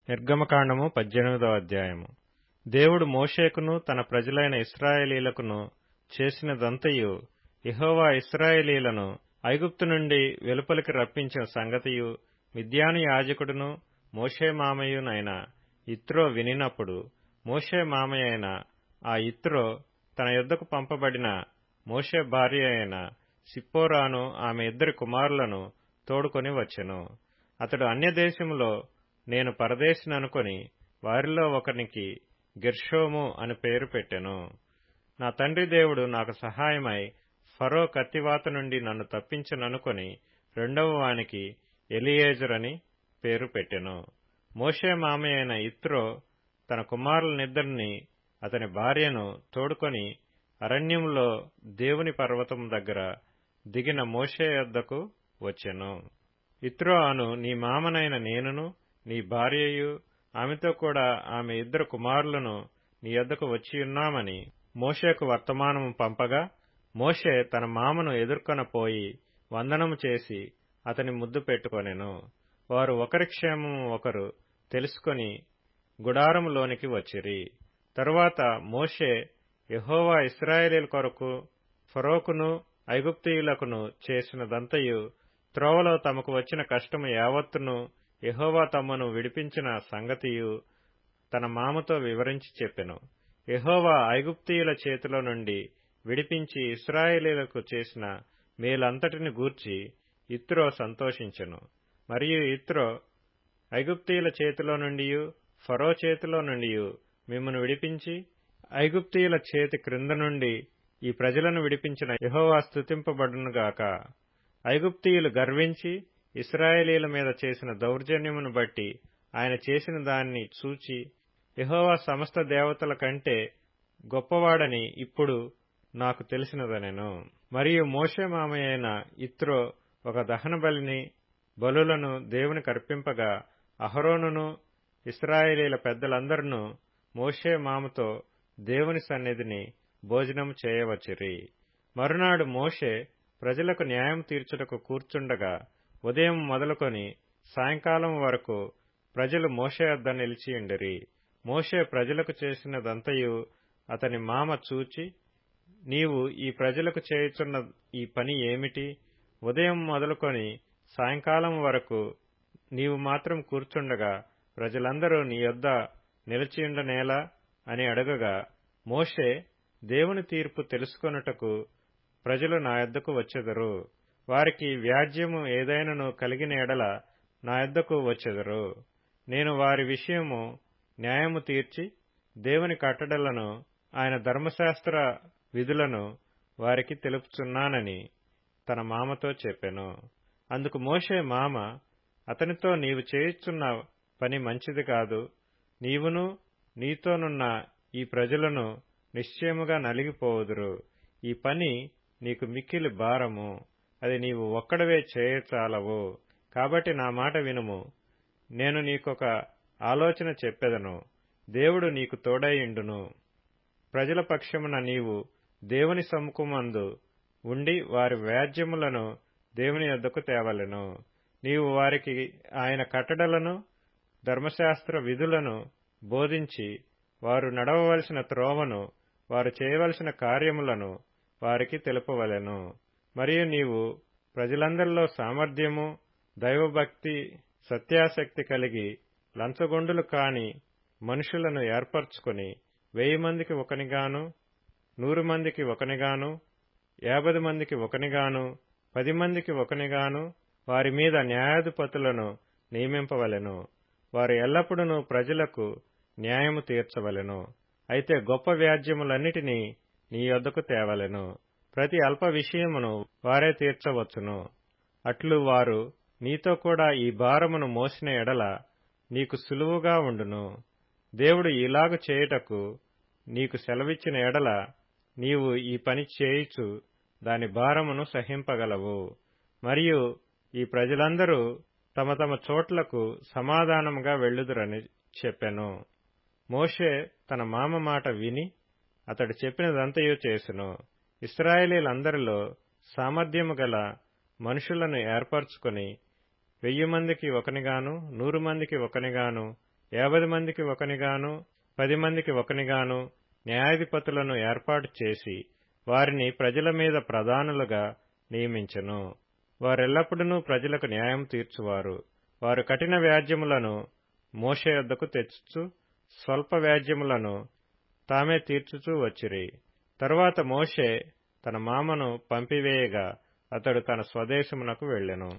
నిర్గమకాండము 18వ అధ్యాయము. దేవుడు మోషేకును తన ప్రజలైన ఇశ్రాయేలీలకును చేసినదంతయు, యెహోవా ఇశ్రాయేలీలను ఐగుప్తు నుండి వెలుపలికి రప్పించిన సంగతియు మిద్యాను యాజకుడును మోషే మామయ్యునైన యిత్రో వినినప్పుడు, మోషే మామయ్యైన ఆ యిత్రో తన యొద్దకు పంపబడిన మోషే భార్య అయిన సిప్పోరాను ఆమె ఇద్దరి కుమారులను తోడుకొని వచ్చెను. అతడు అన్యదేశములో నేను పరదేశిననుకొని వారిలో ఒకనికి గెర్షోము అని పేరు పెట్టెను. నా తండ్రి దేవుడు నాకు సహాయమై ఫరో కత్తివాత నుండి నన్ను తప్పించననుకొని రెండవ వానికి ఎలియేజర్ అని పేరు పెట్టెను. మోషే మామయ్యైన యిత్రో తన కుమారులనిద్దరినీ అతని భార్యను తోడుకొని అరణ్యములో దేవుని పర్వతం దగ్గర దిగిన మోషే యొద్దకు వచ్చెను. యిత్రో అను నీ మామనైన నేనును నీ భార్యయు ఆమెతో కూడా ఆమె ఇద్దరు కుమారులను నీ యొద్దకు వచ్చియున్నామని మోషేకు వర్తమానము పంపగా, మోషే తన మామను ఎదుర్కొనపోయి వందనము చేసి అతని ముద్దు పెట్టుకొనెను. వారు ఒకరి క్షేమము ఒకరు తెలుసుకొని గుడారములోనికి వచ్చిరి. తరువాత మోషే యెహోవా ఇశ్రాయేలీల కొరకు ఫరోకును ఐగుప్తీయులకును చేసినదంతయు, త్రోవలో తమకు వచ్చిన కష్టము యావత్తును యెహోవా తమను విడిపించిన సంగతియు తన మామతో వివరించి చెప్పెను. యెహోవా ఐగుప్తీయుల చేతిలో నుండి విడిపించి ఇశ్రాయేలీలకు చేసిన మేలంతటిని గూర్చి యిత్రో సంతోషించెను. మరియు యిత్రో, ఐగుప్తీయుల చేతిలో నుండియు ఫరో చేతిలో నుండియు మిమ్మును విడిపించి ఐగుప్తీయుల చేతి క్రింద నుండి ఈ ప్రజలను విడిపించిన యెహోవా స్తుతింపబడునుగాక. ఐగుప్తీయులు గర్వించి ఇశ్రాయేలీల మీద చేసిన దౌర్జన్యమును బట్టి ఆయన చేసిన దాన్ని చూచి, యెహోవా సమస్త దేవతల కంటే గొప్పవాడని ఇప్పుడు నాకు తెలిసినదనెను. మరియు మోషే మామయ్యైన యిత్రో ఒక దహన బలులను దేవునికి అర్పింపగా, అహరోనును ఇశ్రాయేలీల పెద్దలందరూ మోషే మామతో దేవుని సన్నిధిని భోజనము చేయవచ్చిరి. మరునాడు మోషే ప్రజలకు న్యాయం తీర్చుటకు కూర్చుండగా, ఉదయం మొదలుకొని సాయంకాలం వరకు ప్రజలు మోషే వద్ద నిలిచియుండిరి. మోషే ప్రజలకు చేసినదంతయు అతని మామ చూచి, నీవు ఈ ప్రజలకు చేయుచున్న ఈ పని ఏమిటి? ఉదయం మొదలుకొని సాయంకాలం వరకు నీవు మాత్రం కూర్చుండగా ప్రజలందరూ నీ యొద్ద నిలిచియుండనేలా అని అడగగా, మోషే, దేవుని తీర్పు తెలుసుకొనుటకు ప్రజలు నా యొద్దకు వచ్చెదరు. వారికి వ్యాజ్యము ఏదైనను కలిగిన ఎడల నా యొద్దకు వచ్చెదరు. నేను వారి విషయము న్యాయము తీర్చి దేవుని కట్టడలను ఆయన ధర్మశాస్త్ర విధులను వారికి తెలుపుచున్నానని తన మామతో చెప్పెను. అందుకు మోషే మామ అతనితో, నీవు చేయుచున్న పని మంచిది కాదు. నీవును నీతోనున్న ఈ ప్రజలను నిశ్చయముగా నలిగిపోవుదురు. ఈ పని నీకు మిక్కిలి భారము. అది నీవు ఒక్కడవే చేయచాలవు. కాబట్టి నా మాట వినుము. నేను నీకొక ఆలోచన చెప్పెదను. దేవుడు నీకు తోడైయుండును. ప్రజల పక్షమున నీవు దేవుని సముఖమందు ఉండి వారి వ్యాజ్యములను దేవుని యొద్దకు తేవలెను. నీవు వారికి ఆయన కట్టడలను ధర్మశాస్త్ర విధులను బోధించి, వారు నడవవలసిన త్రోవను, వారు చేయవలసిన కార్యములను వారికి తెలుపవలెను. మరియు నీవు ప్రజలందరిలో సామర్థ్యము, దైవభక్తి, సత్యాసక్తి కలిగి లంచగొండులు కాని మనుషులను ఏర్పరచుకొని 1000 మందికి ఒకనిగాను, 100 మందికి ఒకనిగాను, 50 మందికి ఒకనిగాను, 10 మందికి ఒకనిగాను వారి మీద న్యాయాధిపతులను నియమింపవలెను. వారు ఎల్లప్పుడూ ప్రజలకు న్యాయము తీర్చవలెను. అయితే గొప్ప వ్యాజ్యములన్నిటినీ నీ యొద్దకు తేవలెను. ప్రతి అల్ప విషయమును వారే తీర్చవచ్చును. అట్లు వారు నీతో కూడా ఈ భారమును మోసిన ఎడల నీకు సులువుగా ఉండును. దేవుడు ఇలాగు చేయుటకు నీకు సెలవిచ్చిన ఎడల నీవు ఈ పని చేయుచు దాని భారమును సహింపగలవు. మరియు ఈ ప్రజలందరూ తమ తమ చోట్లకు సమాధానముగా వెళ్ళుదురని చెప్పెను. మోషే తన మామ మాట విని అతడు చెప్పినదంతయు చేసెను. ఇశ్రాయేలీలందరిలో సామర్థ్యము గల మనుషులను ఏర్పరచుకొని 1000 మందికి ఒకనిగాను, 100 మందికి ఒకనిగాను, 50 మందికి ఒకనిగాను 10 మందికి ఒకనిగాను న్యాయాధిపతులను ఏర్పాటు చేసి వారిని ప్రజల మీద ప్రధానులుగా నియమించెను. వారెల్లప్పుడూ ప్రజలకు న్యాయం తీర్చువారు. వారు కఠిన వ్యాజ్యములను మోషే యొద్దకు తెచ్చుచు స్వల్ప వ్యాజ్యములను తామే తీర్చుచూ వచ్చిరి. తరువాత మోషే తన మామను పంపివేయగా అతడు తన స్వదేశమునకు వెళ్ళెను.